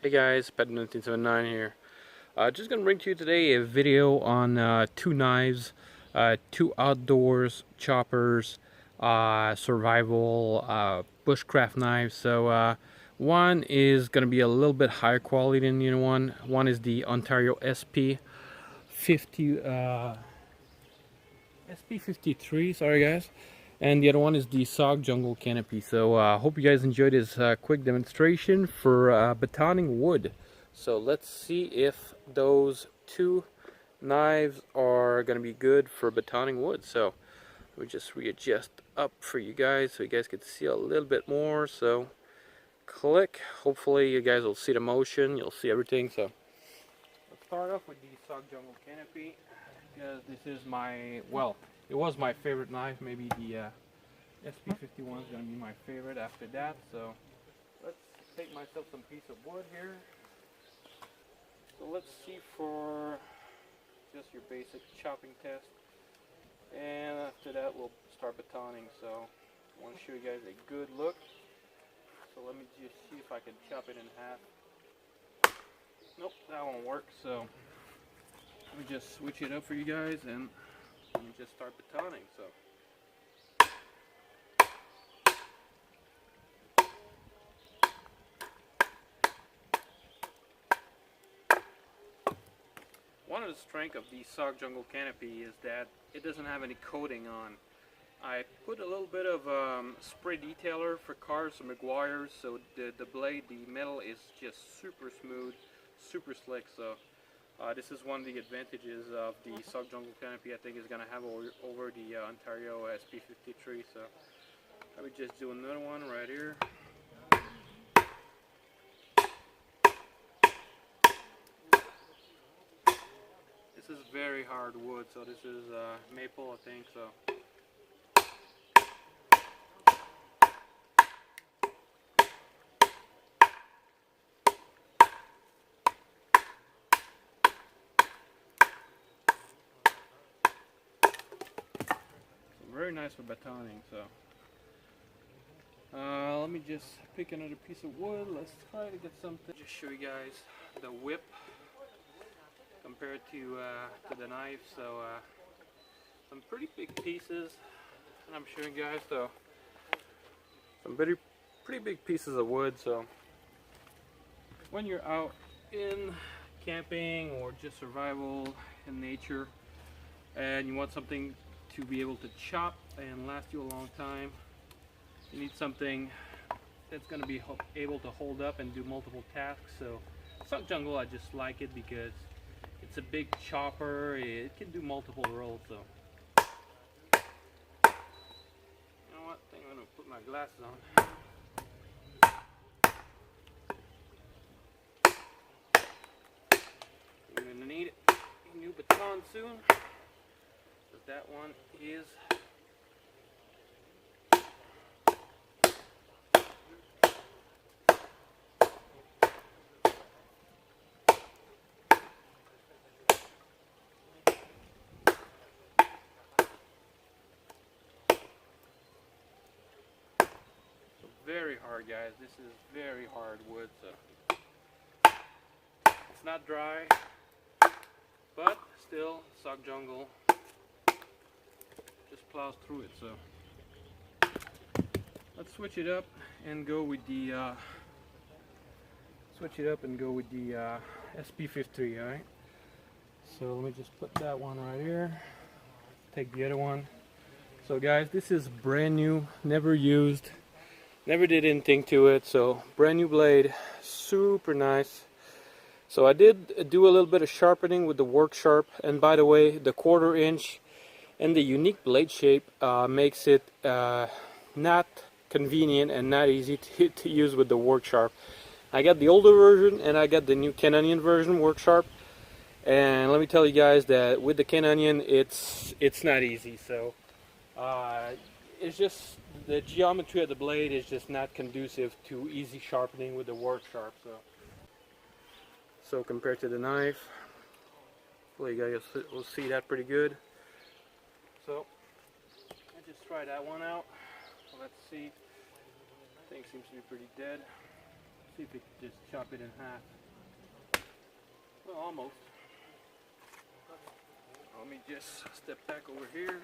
Hey guys, Batoning here. Just gonna bring to you today a video on two knives, two outdoors choppers, survival bushcraft knives. So one is gonna be a little bit higher quality than the other one. One is the Ontario SP50 SP53. Sorry guys. And the other one is the Sog Jungle Canopy. So hope you guys enjoyed this quick demonstration for batoning wood. So let's see if those two knives are going to be good for batoning wood. So we just readjust up for you guys so you guys can see a little bit more. So click. Hopefully you guys will see the motion. You'll see everything. So let's start off with the Sog Jungle Canopy because this is my, well, it was my favorite knife. Maybe the SP51 is going to be my favorite after that. So let's take myself some piece of wood here. So let's see for just your basic chopping test, and after that we'll start batoning. So I want to show you guys a good look. So let me just see if I can chop it in half. Nope, that won't work. So let me just switch it up for you guys and let me just start batoning. So one of the strengths of the Sog Jungle Canopy is that it doesn't have any coating on. I put a little bit of spray detailer for cars or McGuire's, so the blade, the metal is just super smooth, super slick. So this is one of the advantages of the Sog Jungle Canopy I think is going to have over the Ontario SP53. So I would just do another one right here. This is very hard wood, so this is maple, I think. So very nice for batoning. So let me just pick another piece of wood. Let's try to get something. Just show you guys the whip compared to the knife. So some pretty big pieces, and I'm showing you guys. So some pretty big pieces of wood. So when you're out in camping or just survival in nature, and you want something to be able to chop and last you a long time, you need something that's going to be able to hold up and do multiple tasks. So Sog Jungle, I just like it because it's a big chopper. It can do multiple roles. So you know what? I think I'm going to put my glasses on. You're going to need a new baton soon, because that one is very hard, guys. This is very hard wood. So it's not dry, but still Sog Jungle just plows through it. So let's switch it up and go with the SP53. All right. So let me just put that one right here. Take the other one. So guys, this is brand new, never used, never did anything to it. So brand new blade, super nice. So I did do a little bit of sharpening with the work sharp, and by the way, the 1/4 inch and the unique blade shape makes it not convenient and not easy to use with the work sharp. I got the older version and I got the new Canonian version work sharp, and let me tell you guys that with the Canonian it's not easy. So it's just the geometry of the blade is just not conducive to easy sharpening with the work sharp. So compared to the knife, hopefully you guys will see that pretty good. So I just tried that one out. Let's see. Thing seems to be pretty dead. See if we can just chop it in half. Well, almost. Let me just step back over here.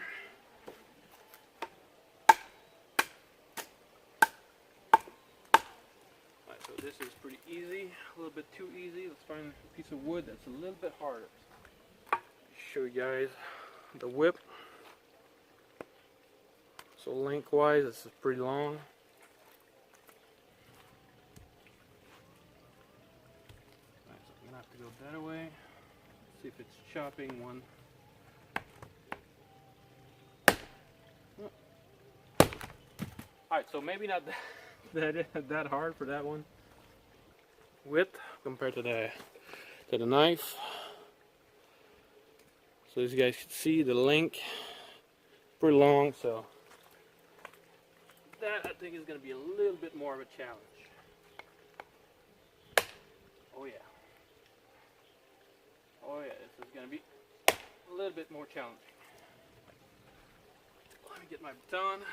Alright, so this is pretty easy, a little bit too easy. Let's find a piece of wood that's a little bit harder. Show you guys the whip. So lengthwise, this is pretty long. Alright, so I'm gonna have to go that way. See if it's chopping one. Alright, so maybe not that hard for that one. Width compared to the knife. So as you guys can see, the length pretty long, so that I think is going to be a little bit more of a challenge. Oh yeah. Oh yeah, this is going to be a little bit more challenging. Let me get my baton.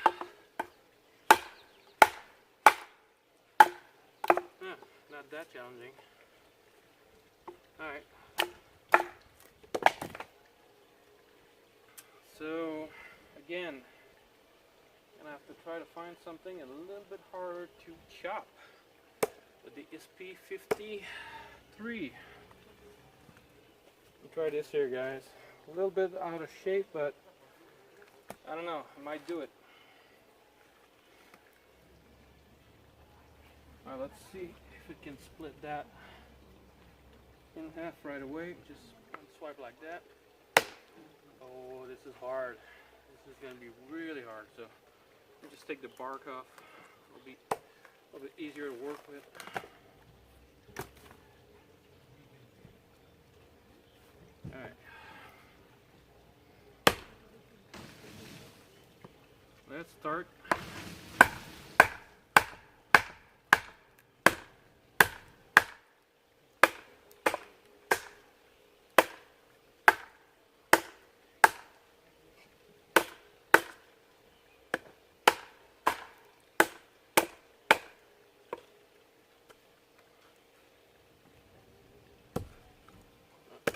Not that challenging. Alright. So, again, I'm going to have to try to find something a little bit harder to chop with the SP53. I'll try this here, guys. A little bit out of shape, but I don't know, I might do it. Alright, let's see if it can split that in half right away. Just swipe like that. Oh, this is hard. This is going to be really hard. So I'll just take the bark off. It'll be a little bit easier to work with. Alright. Let's start.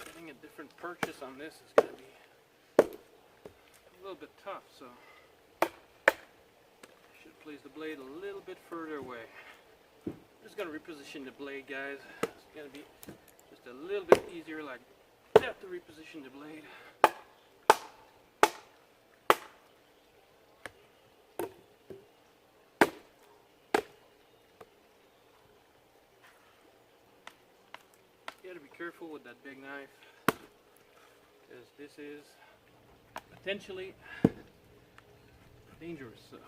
Getting a different purchase on this is going to be a little bit tough, so I should place the blade a little bit further away. I'm just going to reposition the blade, guys. It's going to be just a little bit easier, like that, to reposition the blade. You got to be careful with that big knife, because this is potentially dangerous. So.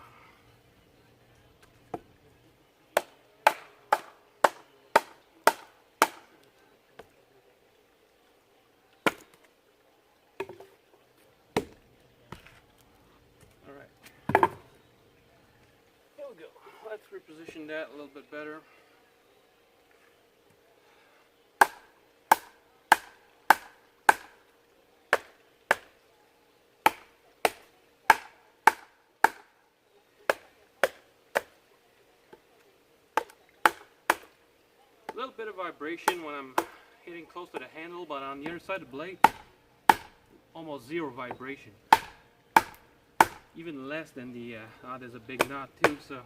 Alright, here we go. Let's reposition that a little bit better. A little bit of vibration when I'm hitting close to the handle, but on the other side of the blade, almost zero vibration. Even less than the, there's a big knot too, so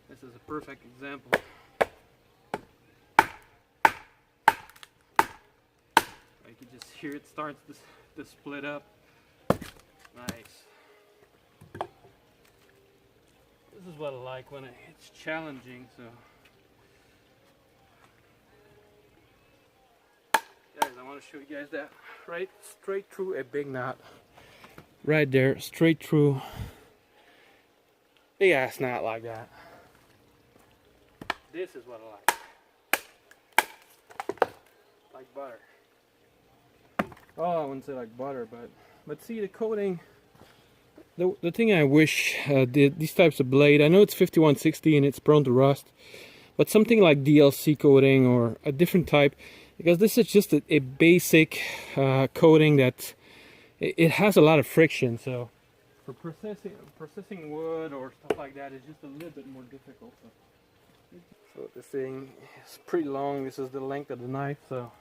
this is a perfect example. You can just hear it starts to split up. Nice. This is what I like when it's challenging, so. Guys, I want to show you guys that right straight through a big knot. Right there, straight through. Big ass knot like that. This is what I like. Like butter. Oh, I wouldn't say like butter, but see the coating. The thing I wish these types of blade, I know it's 5160 and it's prone to rust, but something like DLC coating or a different type, because this is just a basic coating that it has a lot of friction, so for processing wood or stuff like that, it's just a little bit more difficult. So So this thing is pretty long. This is the length of the knife, so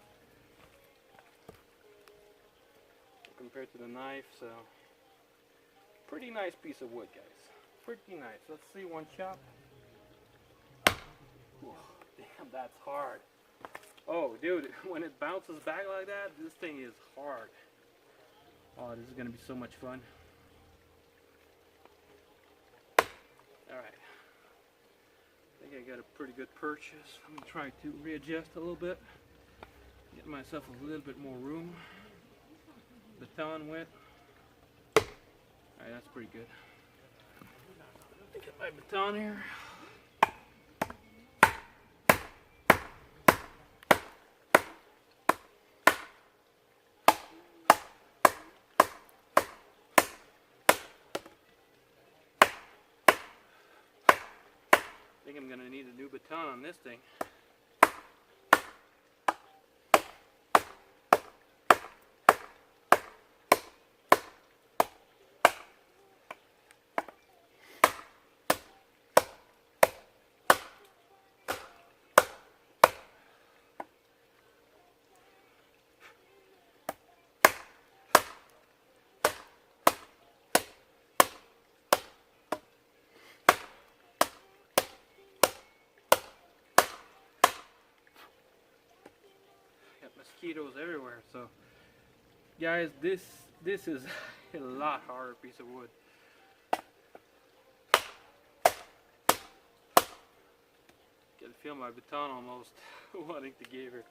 compared to the knife, so pretty nice piece of wood, guys. Pretty nice. Let's see one shot. Whoa, damn, that's hard. Oh, dude, when it bounces back like that, this thing is hard. Oh, this is gonna be so much fun. Alright. I think I got a pretty good purchase. I'm gonna try to readjust a little bit. Get myself a little bit more room. Baton wet. Alright, that's pretty good. Get my baton here. I think I'm gonna need a new baton on this thing. Got mosquitoes everywhere, so guys, this is a lot harder piece of wood. Can feel my baton almost wanting to give her.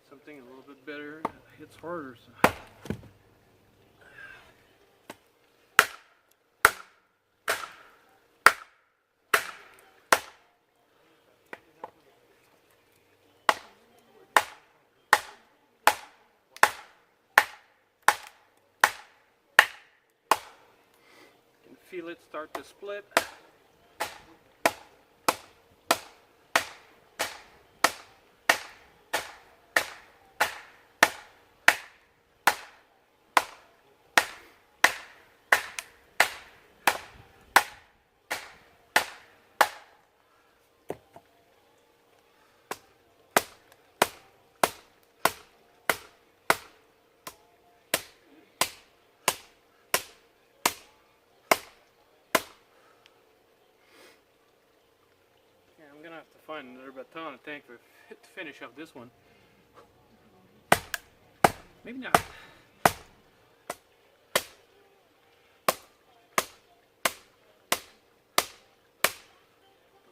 Something a little bit better, hits harder. So. You can feel it start to split. I'm gonna have to find another baton, I think, to finish up this one. Maybe not.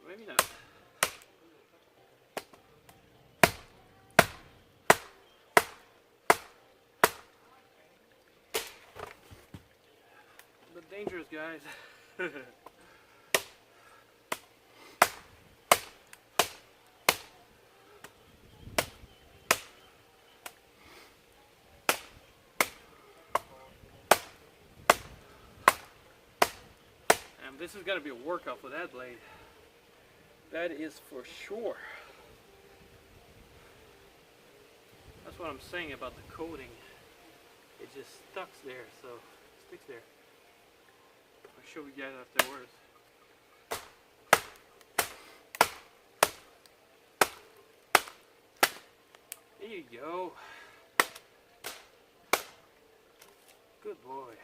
Maybe not. But dangerous, guys. This is going to be a workout for that blade. That is for sure. That's what I'm saying about the coating. It just sticks there, so sticks there. I'll show you guys afterwards. There you go. Good boy.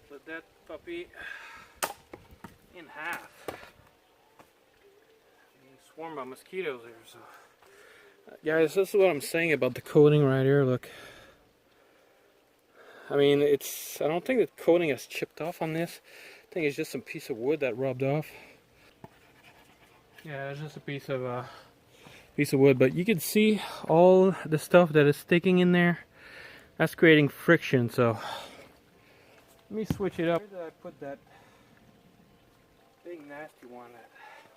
Split that puppy in half. Swarm of mosquitoes here, so. Guys, this is what I'm saying about the coating right here. Look. I mean, I don't think the coating has chipped off on this. I think it's just some piece of wood that rubbed off. Yeah, it's just a piece of wood, but you can see all the stuff that is sticking in there. That's creating friction, so Let me switch it up. Where did I put that big nasty one that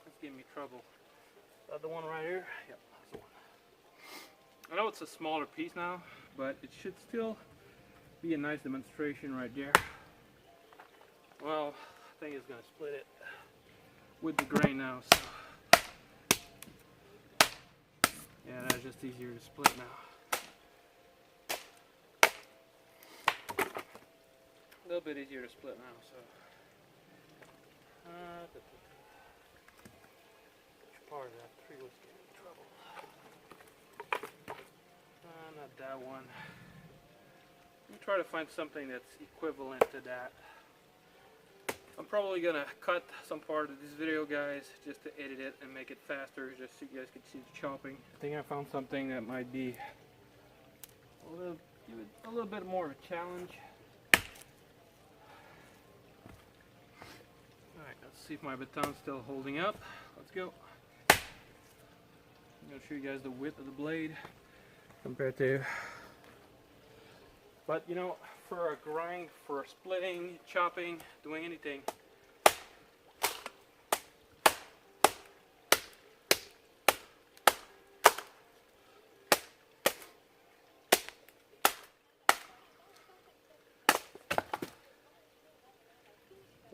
was giving me trouble? Is that the one right here? Yep, that's the one. I know it's a smaller piece now, but it should still be a nice demonstration right there. Well, I think it's going to split it with the grain now, so yeah, that's just easier to split now. A little bit easier to split now, so which part of that tree was getting in trouble? Not that one. Let me try to find something that's equivalent to that. I'm probably gonna cut some part of this video, guys, just to edit it and make it faster, just so you guys can see the chopping. I think I found something that might be a little bit more of a challenge. Alright, let's see if my baton's still holding up. Let's go. I'm gonna show you guys the width of the blade compared to, but you know, for a grind, for splitting, chopping, doing anything,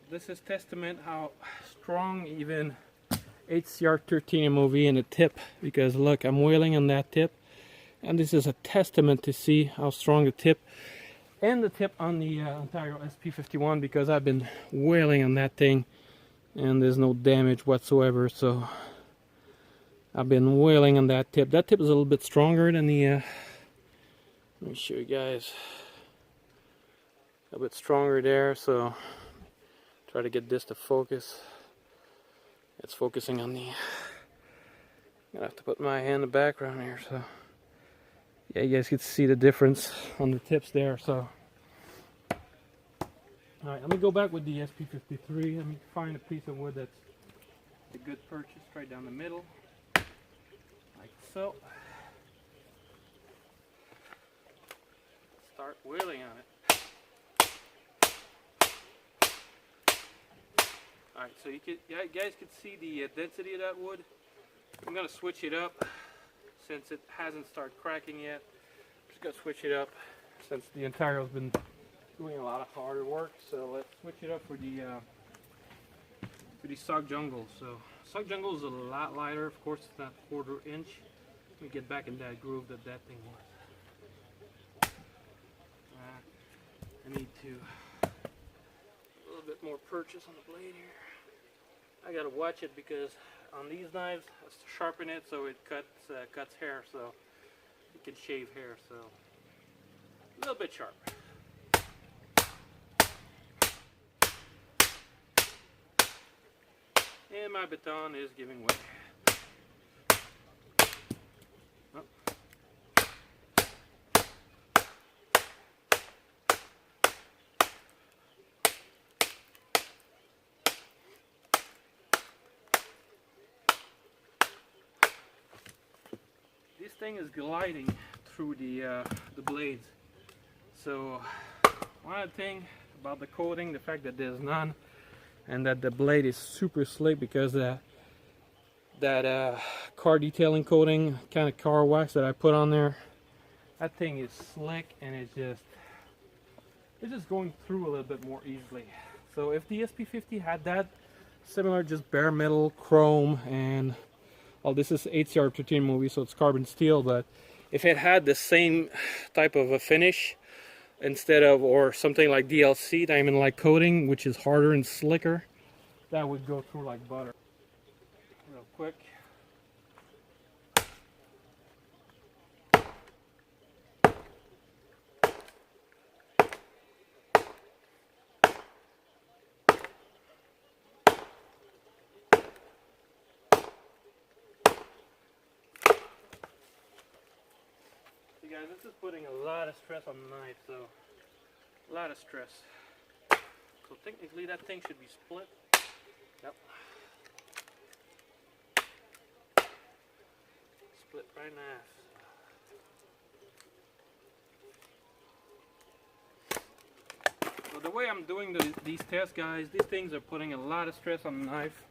this is testament how strong even HCR13 MOV in the tip, because look, I'm wheeling on that tip, and this is a testament to see how strong the tip and the tip on the Ontario SP51, because I've been wailing on that thing and there's no damage whatsoever. So I've been wailing on that tip. That tip is a little bit stronger than the let me show you guys, a bit stronger there. So try to get this to focus. It's focusing on the, I'm gonna have to put my hand in the background here, so yeah, you guys can see the difference on the tips there. So, alright, let me go back with the SP53. Let me find a piece of wood that's a good purchase right down the middle, like so. Start wheeling on it. Alright, so you guys can see the density of that wood. I'm going to switch it up. Since it hasn't started cracking yet, I'm just going to switch it up since the Ontario's been doing a lot of harder work. So let's switch it up for the Sock Jungle. So Sock Jungle is a lot lighter. Of course, it's not 1/4 inch. Let me get back in that groove that thing was. I need to a little bit more purchase on the blade here. I gotta watch it because on these knives, I sharpen it so it cuts hair, so it can shave hair, so a little bit sharp. And my baton is giving way. Oh. This thing is gliding through the blades. So one other thing about the coating, the fact that there's none, and that the blade is super slick because that car detailing coating, kind of car wax that I put on there, that thing is slick and it's just going through a little bit more easily. So if the SP50 had that similar, just bare metal, chrome, and well, this is HCR13 movie, so it's carbon steel, but if it had the same type of a finish instead of, or something like DLC, diamond like coating, which is harder and slicker, that would go through like butter. Real quick. See guys, this is putting a lot of stress on the knife, so a lot of stress. So technically that thing should be split. Yep. Split right in half. So the way I'm doing these tests, guys, these things are putting a lot of stress on the knife.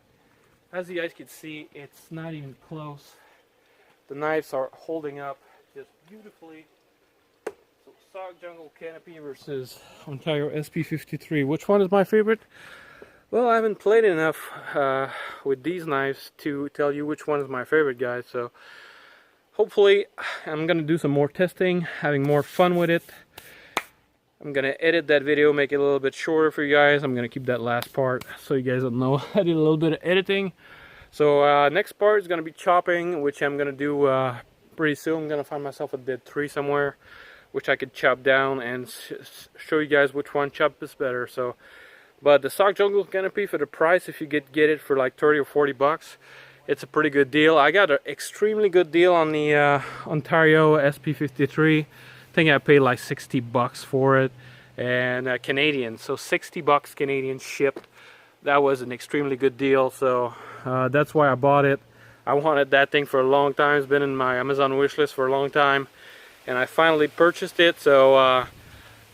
As you guys can see, it's not even close. The knives are holding up just beautifully. So Sog Jungle Canopy versus Ontario SP53. Which one is my favorite? Well, I haven't played enough with these knives to tell you which one is my favorite, guys. So hopefully I'm gonna do some more testing, having more fun with it. I'm gonna edit that video, make it a little bit shorter for you guys. I'm gonna keep that last part so you guys don't know. I did a little bit of editing. So next part is gonna be chopping, which I'm gonna do pretty soon. I'm gonna find myself a dead tree somewhere, which I could chop down and show you guys which one chop is better. So, but the Sog Jungle Canopy, for the price, if you get it for like 30 or 40 bucks, it's a pretty good deal. I got an extremely good deal on the Ontario SP53. I think I paid like 60 bucks for it, and Canadian, so 60 bucks Canadian shipped. That was an extremely good deal, so that's why I bought it. I wanted that thing for a long time. It's been in my Amazon wish list for a long time, and I finally purchased it. So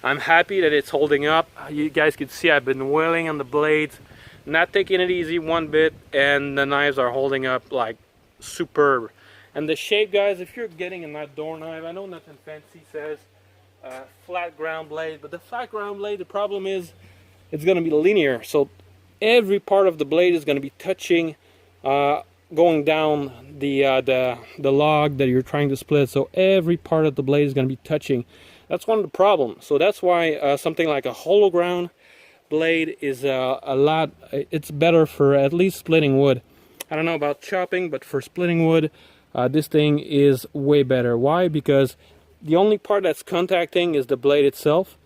I'm happy that it's holding up. You guys can see I've been wailing on the blades, not taking it easy one bit, and the knives are holding up like superb. And the shape, guys, if you're getting an outdoor knife, I know nothing fancy says flat ground blade, but the flat ground blade, the problem is it's going to be linear. So every part of the blade is going to be touching, going down the log that you're trying to split. So every part of the blade is going to be touching. That's one of the problems. So that's why something like a hollow ground blade is it's better for at least splitting wood. I don't know about chopping, but for splitting wood, this thing is way better. Why? Because the only part that's contacting is the blade itself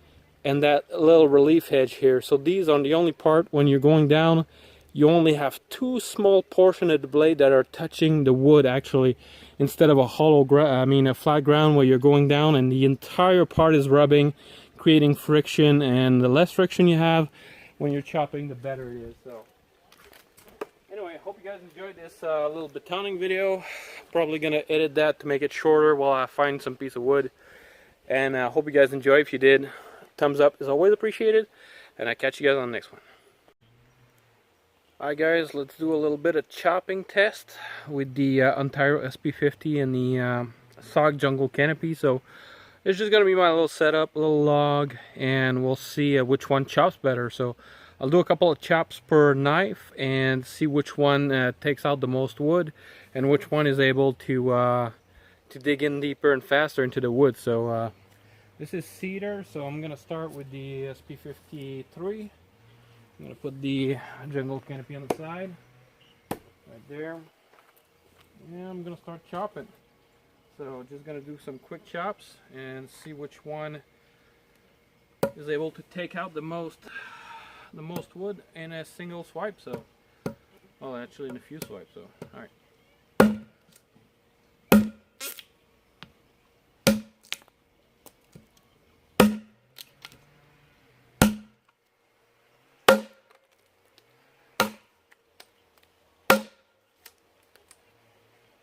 and that little relief edge here. So these are the only part. When you're going down, you only have two small portions of the blade that are touching the wood, actually, instead of a a flat ground where you're going down and the entire part is rubbing, creating friction. And the less friction you have when you're chopping, the better it is. So anyway, hope you guys enjoyed this little batoning video. Probably gonna edit that to make it shorter while I find some piece of wood. And I hope you guys enjoy. If you did, thumbs up is always appreciated. And I catch you guys on the next one. Alright guys, let's do a little bit of chopping test with the Ontario SP50 and the Sog Jungle Canopy. So it's just gonna be my little setup, little log, and we'll see which one chops better. So I'll do a couple of chops per knife and see which one takes out the most wood and which one is able to dig in deeper and faster into the wood. So this is cedar, so I'm gonna start with the SP53. I'm gonna put the jungle canopy on the side, right there. And I'm gonna start chopping. So just gonna do some quick chops and see which one is able to take out the most wood in a single swipe. So, well, actually in a few swipes. So, all right.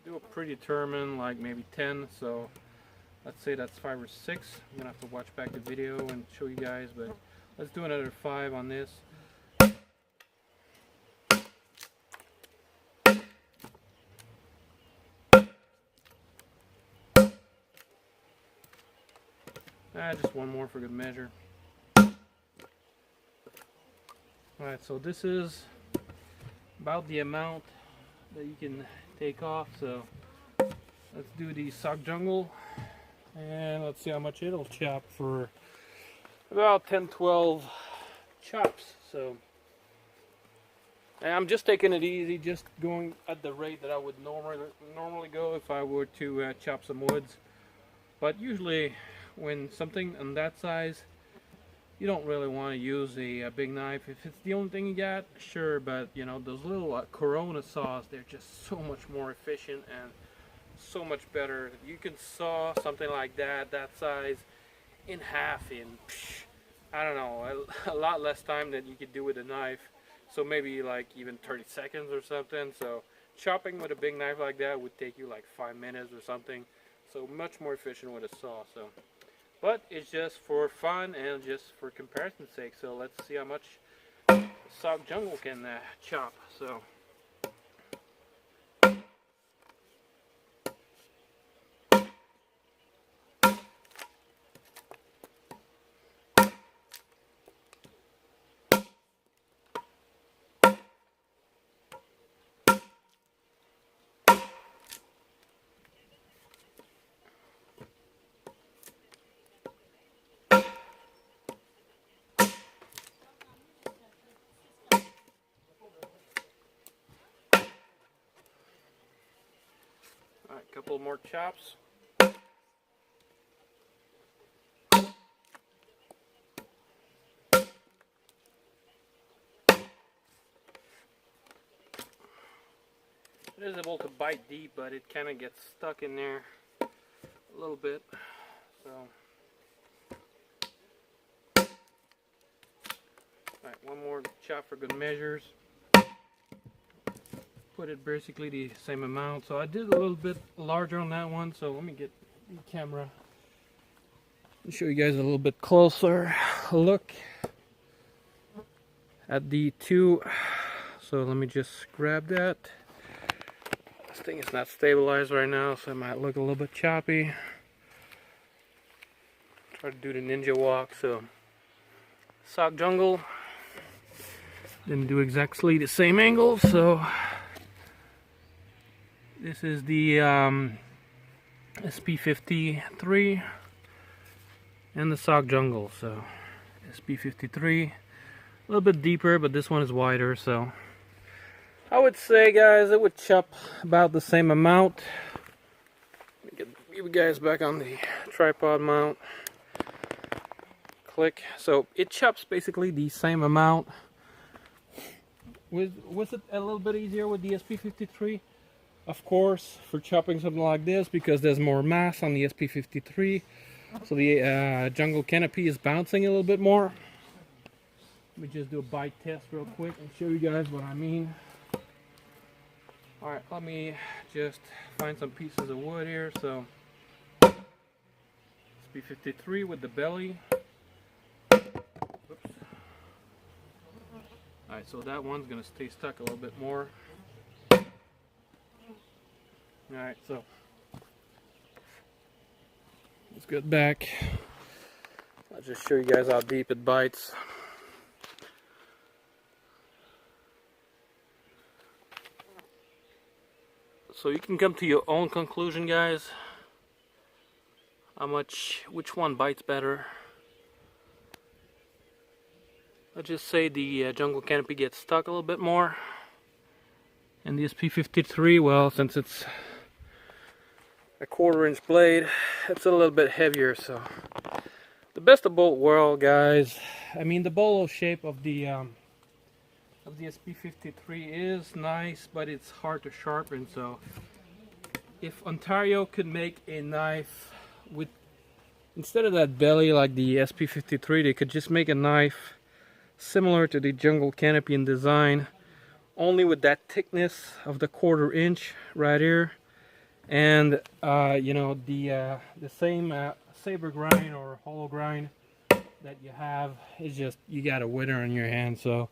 Do a predetermined, like maybe 10, so let's say that's 5 or 6. I'm gonna have to watch back the video and show you guys, but let's do another 5 on this. Just one more for good measure. Alright, so this is about the amount that you can take off. So let's do the Sog Jungle and let's see how much it'll chop for about 10-12 chops. So, and I'm just taking it easy, just going at the rate that I would normally go if I were to chop some woods. But usually when something on that size, you don't really want to use a big knife. If it's the only thing you got, sure, but you know, those little Corona saws, they're just so much more efficient and so much better. You can saw something like that size in half in, I don't know, a lot less time than you could do with a knife. So maybe like even 30 seconds or something. So chopping with a big knife like that would take you like 5 minutes or something. So much more efficient with a saw. So, but it's just for fun and just for comparison's sake. So let's see how much Sog Jungle can chop. So. Alright, a couple more chops. It is able to bite deep, but it kind of gets stuck in there a little bit. So, alright, one more chop for good measures. Put it basically the same amount. So I did a little bit larger on that one. So let me get the camera and show you guys a little bit closer look at the two. So let me just grab that. This thing is not stabilized right now, so it might look a little bit choppy. Try to do the ninja walk. So Sog Jungle didn't do exactly the same angle, so this is the SP53 and the Sog Jungle. So SP53, a little bit deeper, but this one is wider. So I would say, guys, it would chop about the same amount. Let me get you guys back on the tripod mount. Click. So it chops basically the same amount. Was it a little bit easier with the SP53? Of course, for chopping something like this, because there's more mass on the SP53, so the jungle canopy is bouncing a little bit more. Let me just do a bite test real quick and show you guys what I mean. Alright, let me just find some pieces of wood here. So SP53 with the belly. Oops. Alright, so that one's going to stay stuck a little bit more. Alright, so let's get back. I'll just show you guys how deep it bites. So you can come to your own conclusion, guys. Which one bites better. Let's just say the jungle canopy gets stuck a little bit more. And the SP53, well, since it's a 1/4-inch blade, it's a little bit heavier. So the best of both worlds, guys. I mean, the bolo shape of the SP53 is nice, but it's hard to sharpen. So if Ontario could make a knife with, instead of that belly like the SP53, they could just make a knife similar to the jungle canopy in design, only with that thickness of the 1/4 inch right here, and you know, the same saber grind or hollow grind that you have. It's just, you got a winner on your hand. So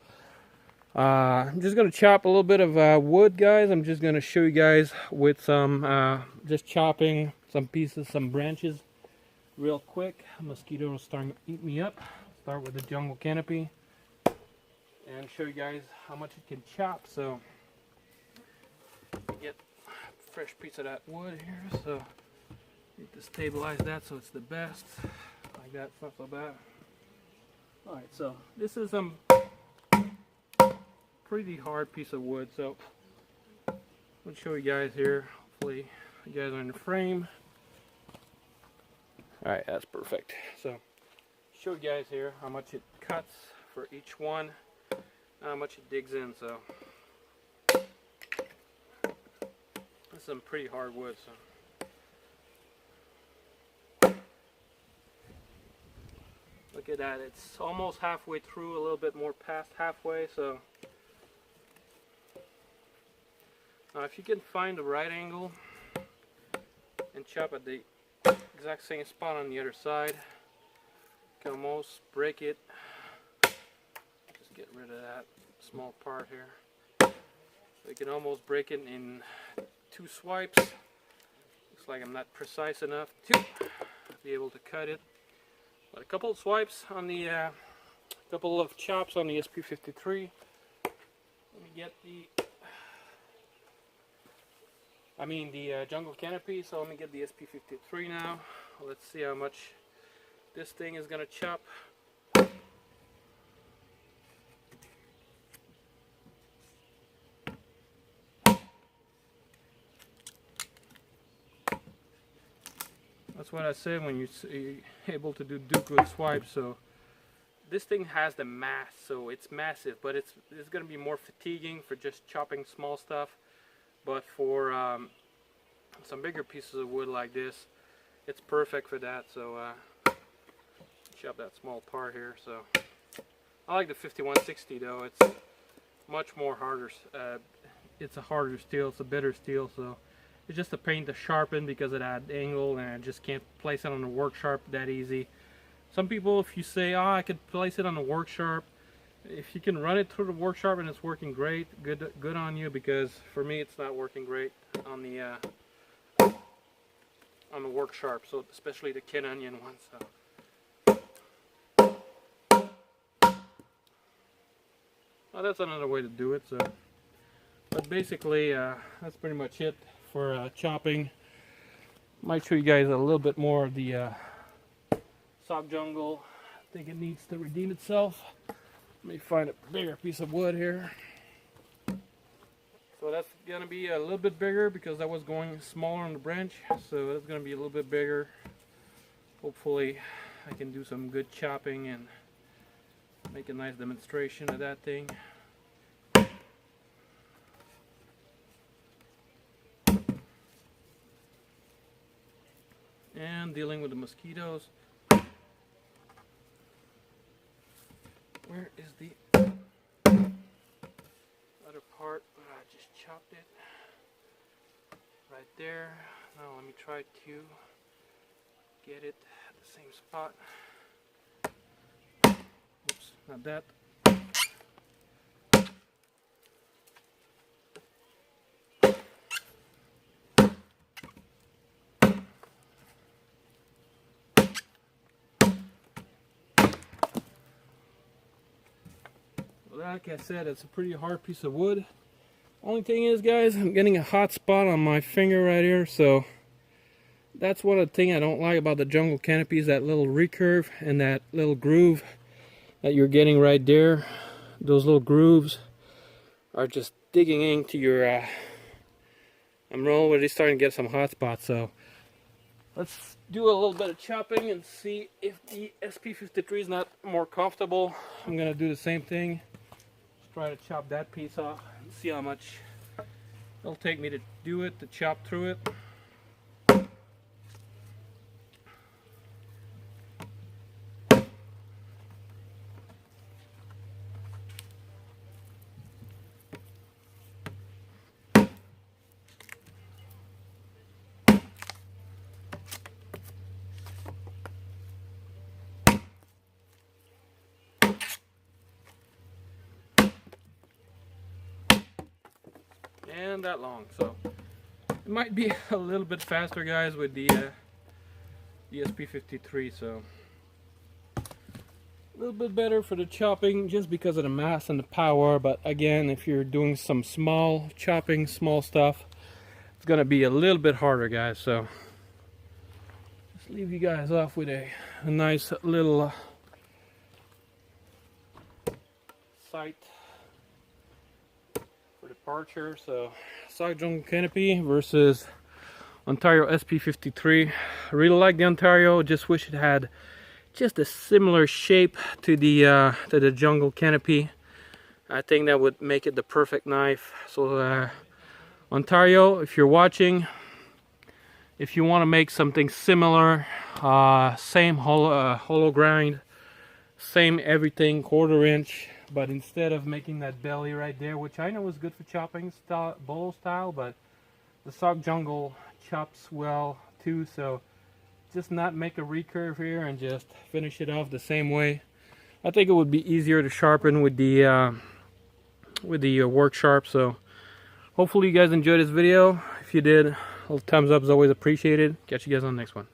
I'm just gonna chop a little bit of wood, guys. I'm just gonna show you guys with some just chopping some pieces, some branches real quick. Mosquitoes starting to eat me up. Start with the jungle canopy and show you guys how much it can chop. So get a fresh piece of that wood here, so need to stabilize that so it's the best. Like that, it's not so bad. Alright, so this is pretty hard piece of wood, so I'll show you guys here. Hopefully you guys are in the frame. Alright, that's perfect. So show you guys here how much it cuts for each one, how much it digs in. So this is some pretty hard wood. So look at that, it's almost halfway through, a little bit more past halfway. So now if you can find the right angle and chop at the exact same spot on the other side, can almost break it. Just get rid of that small part here. We can almost break it in 2 swipes. Looks like I'm not precise enough to be able to cut it. But a couple of swipes on the, couple of chops on the SP53. Let me get the jungle canopy. So let me get the SP53 now. Let's see how much this thing is gonna chop. That's what I said when you're able to do good swipes. So this thing has the mass, so it's massive, but it's going to be more fatiguing for just chopping small stuff. But for some bigger pieces of wood like this, it's perfect for that. So chop that small part here. So I like the 5160 though. It's much more harder. It's a harder steel. It's a better steel. So it's just a pain to sharpen because of that angle, and I just can't place it on the work sharp that easy. Some people, if you say, oh, I could place it on the work sharp, if you can run it through the work sharp and it's working great, good on you, because for me it's not working great on the work sharp, so especially the Ken Onion one. So well, that's another way to do it. So, but basically that's pretty much it for chopping. Might show you guys a little bit more of the Sock Jungle. I think it needs to redeem itself. Let me find a bigger piece of wood here. So that's gonna be a little bit bigger because I was going smaller on the branch, so that's gonna be a little bit bigger. Hopefully I can do some good chopping and make a nice demonstration of that thing. And dealing with the mosquitoes. Where is the other part? I just chopped it right there. Now let me try to get it at the same spot. Oops, not that. Like I said, it's a pretty hard piece of wood. Only thing is, guys, I'm getting a hot spot on my finger right here, so that's one of the things I don't like about the jungle canopies, that little recurve and that little groove that you're getting right there. Those little grooves are just digging into your I'm already starting to get some hot spots, so let's do a little bit of chopping and see if the SP53 is not more comfortable. I'm gonna do the same thing. Try to chop that piece off and see how much it'll take me to do it, to chop through it. And that long, so it might be a little bit faster, guys, with the SP53. So a little bit better for the chopping just because of the mass and the power. But again, if you're doing some small chopping, small stuff, it's gonna be a little bit harder, guys. So let's leave you guys off with a nice little sight for departure. So Sock Jungle Canopy versus Ontario SP53. I really like the Ontario, just wish it had just a similar shape to the jungle canopy. I think that would make it the perfect knife. So Ontario, if you're watching, if you want to make something similar, same hollow grind, same everything, 1/4 inch, but instead of making that belly right there, which I know is good for chopping style, bowl style, but the Sock Jungle chops well too, so just not make a recurve here and just finish it off the same way. I think it would be easier to sharpen with the work sharp. So hopefully you guys enjoyed this video. If you did, a little thumbs up is always appreciated. Catch you guys on the next one.